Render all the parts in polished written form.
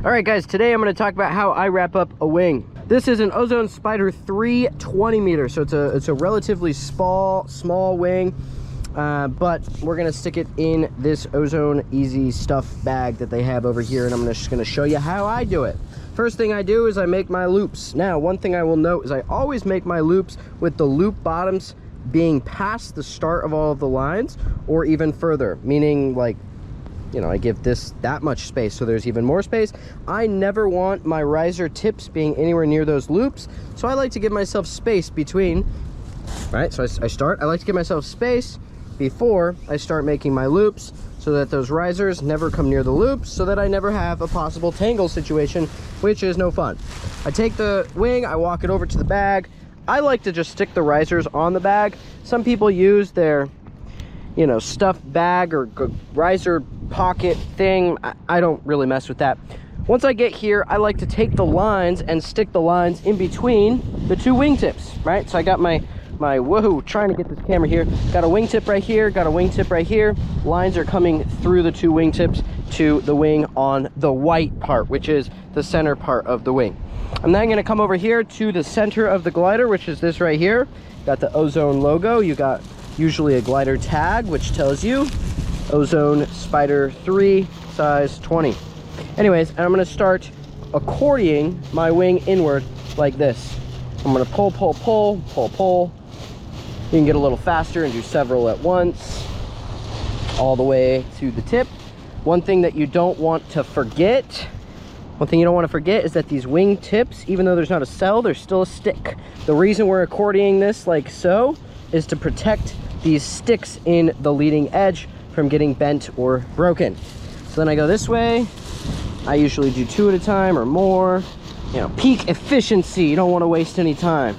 All right, guys, today I'm going to talk about how I wrap up a wing. This is an Ozone Spider 3 20 meter, so it's a relatively small wing, but we're going to stick it in this Ozone Easy Stuff bag that they have over here, and I'm just going to show you how I do it. First thing I do is I make my loops. Now, one thing I will note is I always make my loops with the loop bottoms being past the start of all of the lines, or even further, meaning like, you know, I give this that much space so there's even more space. I never want my riser tips being anywhere near those loops, so I like to give myself space between, right? So I like to give myself space before I start making my loops so that those risers never come near the loops, so that I never have a possible tangle situation, which is no fun. I take the wing, I walk it over to the bag. I like to just stick the risers on the bag. Some people use their, you know, stuffed bag or riser pocket thing. I don't really mess with that. Once I get here, I like to take the lines and stick the lines in between the two wingtips, right? So I got my whoa, trying to get this camera here. Got a wingtip right here, got a wingtip right here. Lines are coming through the two wingtips to the wing on the white part, which is the center part of the wing. I'm then gonna come over here to the center of the glider, which is this right here. Got the Ozone logo. You got usually a glider tag, which tells you Ozone Spider 3 size 20. Anyways, I'm gonna start accordioning my wing inward like this. I'm gonna pull, pull, pull, pull, pull. You can get a little faster and do several at once, all the way to the tip. One thing that you don't want to forget, is that these wing tips, even though there's not a cell, there's still a stick. The reason we're accordioning this like so is to protect these sticks in the leading edge from getting bent or broken. So then I go this way. I usually do 2 at a time or more. You know, peak efficiency. You don't want to waste any time.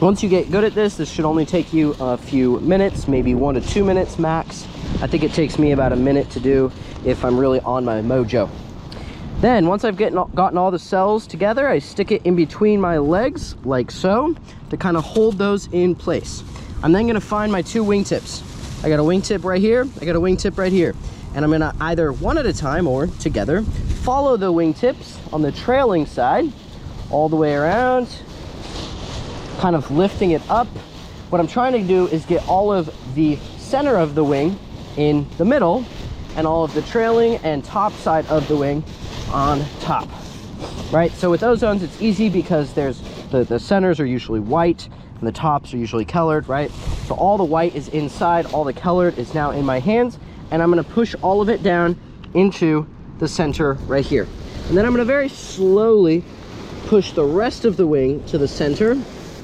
Once you get good at this, this should only take you a few minutes, maybe 1 to 2 minutes max. I think it takes me about a minute to do if I'm really on my mojo. Then once I've gotten all the cells together, I stick it in between my legs like so to kind of hold those in place. I'm then going to find my two wingtips. I got a wingtip right here, I got a wingtip right here. And I'm going to either one at a time or together follow the wingtips on the trailing side all the way around, kind of lifting it up. What I'm trying to do is get all of the center of the wing in the middle and all of the trailing and top side of the wing on top, right? So with Ozones, it's easy because there's the centers are usually white and the tops are usually colored, right? So all the white is inside, all the colored is now in my hands, and I'm gonna push all of it down into the center right here. And then I'm gonna very slowly push the rest of the wing to the center,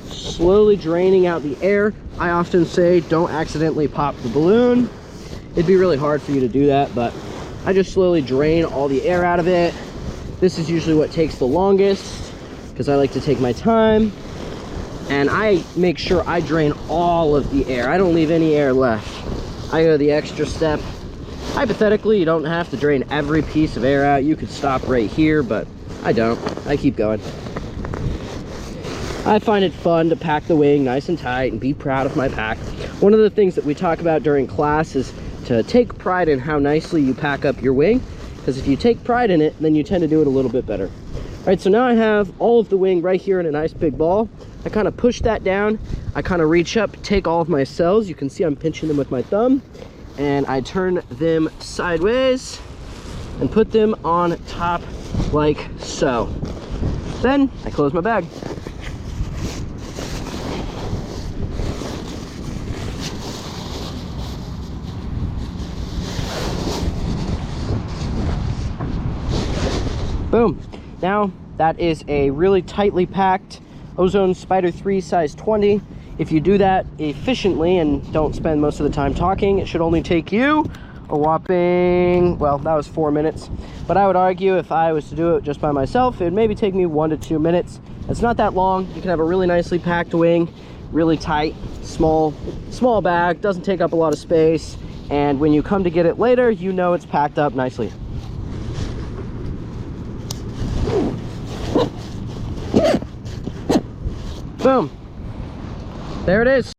slowly draining out the air. I often say, don't accidentally pop the balloon. It'd be really hard for you to do that, but I just slowly drain all the air out of it. This is usually what takes the longest because I like to take my time. And I make sure I drain all of the air. I don't leave any air left. I go the extra step. Hypothetically, you don't have to drain every piece of air out. You could stop right here, but I don't. I keep going. I find it fun to pack the wing nice and tight and be proud of my pack. One of the things that we talk about during class is to take pride in how nicely you pack up your wing, because if you take pride in it, then you tend to do it a little bit better. All right, so now I have all of the wing right here in a nice big ball. I kind of push that down. I kind of reach up, take all of my cells. You can see I'm pinching them with my thumb, and I turn them sideways and put them on top like so. Then I close my bag. Boom. Now that is a really tightly packed Ozone Spider 3 size 20. If you do that efficiently and don't spend most of the time talking, it should only take you a whopping, well, that was 4 minutes. But I would argue if I was to do it just by myself, it would maybe take me 1 to 2 minutes. It's not that long. You can have a really nicely packed wing, really tight, small bag, doesn't take up a lot of space. And when you come to get it later, you know it's packed up nicely. Boom. There it is.